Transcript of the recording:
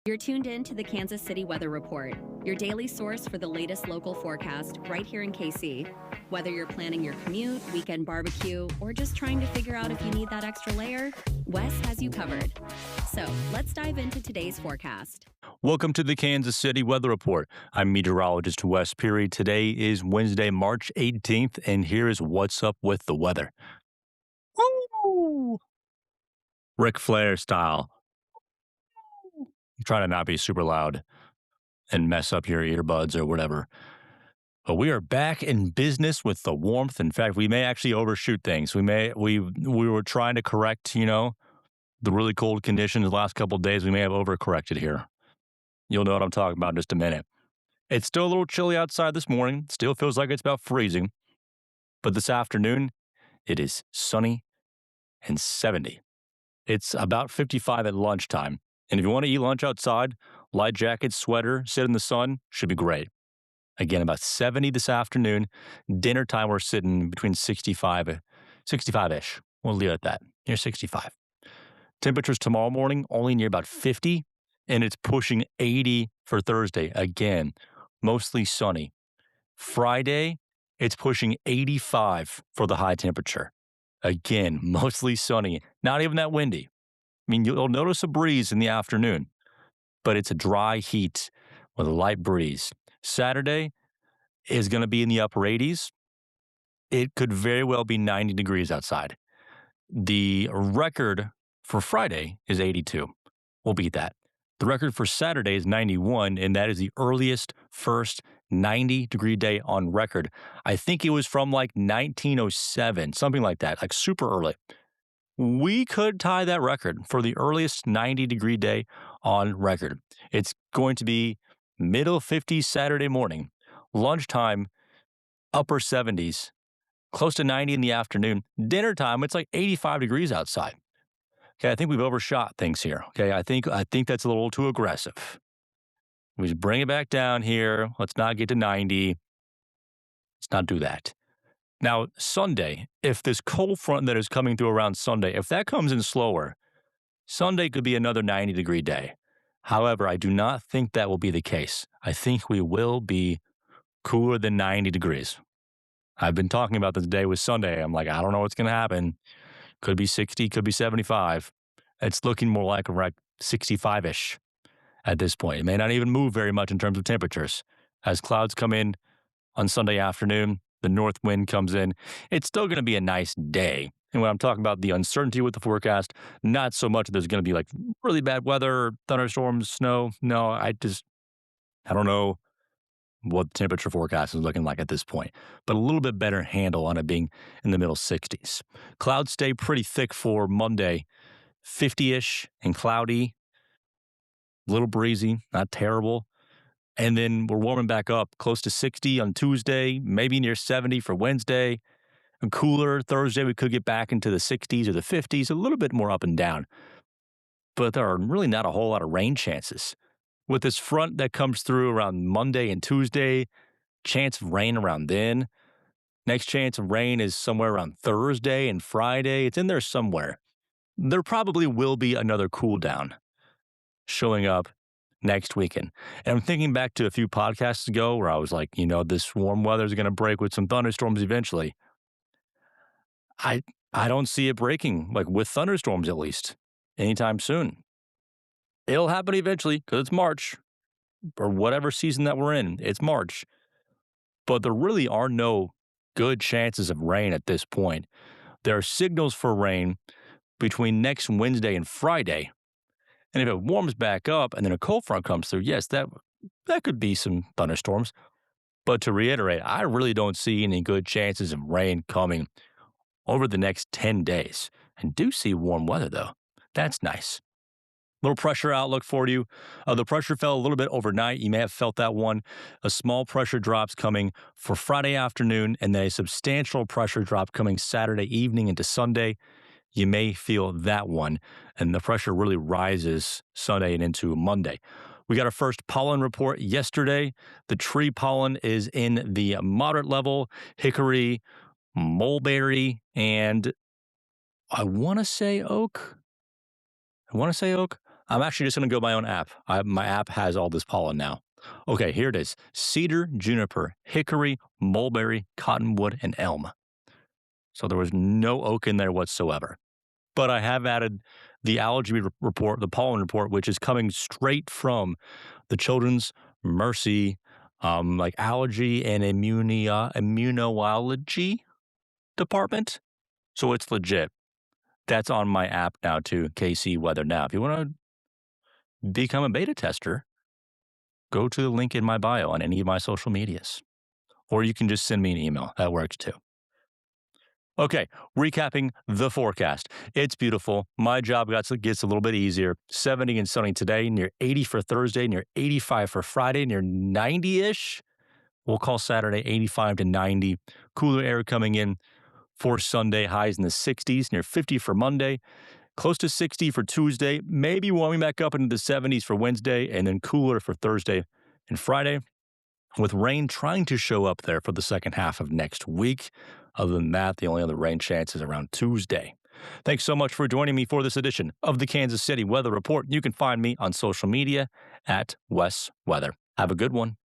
You're tuned in to the Kansas City Weather Report, your daily source for the latest local forecast right here in KC. Whether you're planning your commute, weekend barbecue, or just trying to figure out if you need that extra layer, Wes has you covered. So let's dive into today's forecast. Welcome to the Kansas City Weather Report. I'm meteorologist Wes Peary. Today is Wednesday, March 18th, and here is what's up with the weather. Woo! Ric Flair style. Try to not be super loud and mess up your earbuds or whatever. But we are back in business with the warmth. In fact, we may actually overshoot things. We were trying to correct, the really cold conditions the last couple of days. We may have overcorrected here. You'll know what I'm talking about in just a minute. It's still a little chilly outside this morning. Still feels like it's about freezing. But this afternoon, it is sunny and 70. It's about 55 at lunchtime. And if you want to eat lunch outside, light jacket, sweater, sit in the sun, should be great. Again, about 70 this afternoon. Dinner time, we're sitting between 65-ish. We'll leave it at that, near 65. Temperatures tomorrow morning, only near about 50. And it's pushing 80 for Thursday. Again, mostly sunny. Friday, it's pushing 85 for the high temperature. Again, mostly sunny. Not even that windy. I mean, you'll notice a breeze in the afternoon, but it's a dry heat with a light breeze. Saturday is going to be in the upper 80s. It could very well be 90 degrees outside. The record for Friday is 82. We'll beat that. The record for Saturday is 91, and that is the earliest first 90-degree day on record. I think it was from like 1907, something like that, like super early. We could tie that record for the earliest 90-degree day on record. It's going to be middle 50s Saturday morning, lunchtime, upper 70s, close to 90 in the afternoon. Dinner time, it's like 85 degrees outside. Okay, I think we've overshot things here. Okay, I think that's a little too aggressive. We just bring it back down here. Let's not get to 90. Let's not do that. Now, Sunday, if this cold front that is coming through around Sunday, if that comes in slower, Sunday could be another 90-degree day. However, I do not think that will be the case. I think we will be cooler than 90 degrees. I've been talking about this day with Sunday. I'm like, I don't know what's going to happen. Could be 60, could be 75. It's looking more like around 65-ish at this point. It may not even move very much in terms of temperatures. As clouds come in on Sunday afternoon, the north wind comes in. It's still going to be a nice day. And when I'm talking about the uncertainty with the forecast, not so much that there's going to be like really bad weather, thunderstorms, snow. No, I don't know what the temperature forecast is looking like at this point, but a little bit better handle on it being in the middle 60s. Clouds stay pretty thick for Monday, 50-ish and cloudy, a little breezy, not terrible. And then we're warming back up close to 60 on Tuesday, maybe near 70 for Wednesday. And cooler Thursday, we could get back into the 60s or the 50s, a little bit more up and down. But there are really not a whole lot of rain chances. With this front that comes through around Monday and Tuesday, chance of rain around then. Next chance of rain is somewhere around Thursday and Friday. It's in there somewhere. There probably will be another cool down showing up next weekend. And I'm thinking back to a few podcasts ago where I was like, this warm weather is going to break with some thunderstorms eventually. I don't see it breaking, like with thunderstorms at least, anytime soon. It'll happen eventually because it's March or whatever season that we're in. It's March. But there really are no good chances of rain at this point. There are signals for rain between next Wednesday and Friday. And if it warms back up and then a cold front comes through, yes, that could be some thunderstorms. But to reiterate, I really don't see any good chances of rain coming over the next 10 days. And do see warm weather, though. That's nice. Little pressure outlook for you. The pressure fell a little bit overnight. You may have felt that one. A small pressure drop's coming for Friday afternoon, and then a substantial pressure drop coming Saturday evening into Sunday. You may feel that one, and the pressure really rises Sunday and into Monday. We got our first pollen report yesterday. The tree pollen is in the moderate level, hickory, mulberry, and I want to say oak. I'm actually just going to go my own app. My app has all this pollen now. Okay, here it is: cedar, juniper, hickory, mulberry, cottonwood, and elm. So there was no oak in there whatsoever. But I have added the allergy report, the pollen report, which is coming straight from the Children's Mercy, like allergy and immunology department. So it's legit. That's on my app now too, KC Weather. Now, if you want to become a beta tester, go to the link in my bio on any of my social medias, or you can just send me an email. That works too. Okay, recapping the forecast. It's beautiful. My job gets a little bit easier. 70 and sunny today, near 80 for Thursday, near 85 for Friday, near 90-ish. We'll call Saturday 85 to 90. Cooler air coming in for Sunday, highs in the 60s, near 50 for Monday, close to 60 for Tuesday, maybe warming back up into the 70s for Wednesday, and then cooler for Thursday and Friday, with rain trying to show up there for the second half of next week. Other than that, the only other rain chance is around Tuesday. Thanks so much for joining me for this edition of the Kansas City Weather Report. You can find me on social media at Wes Weather. Have a good one.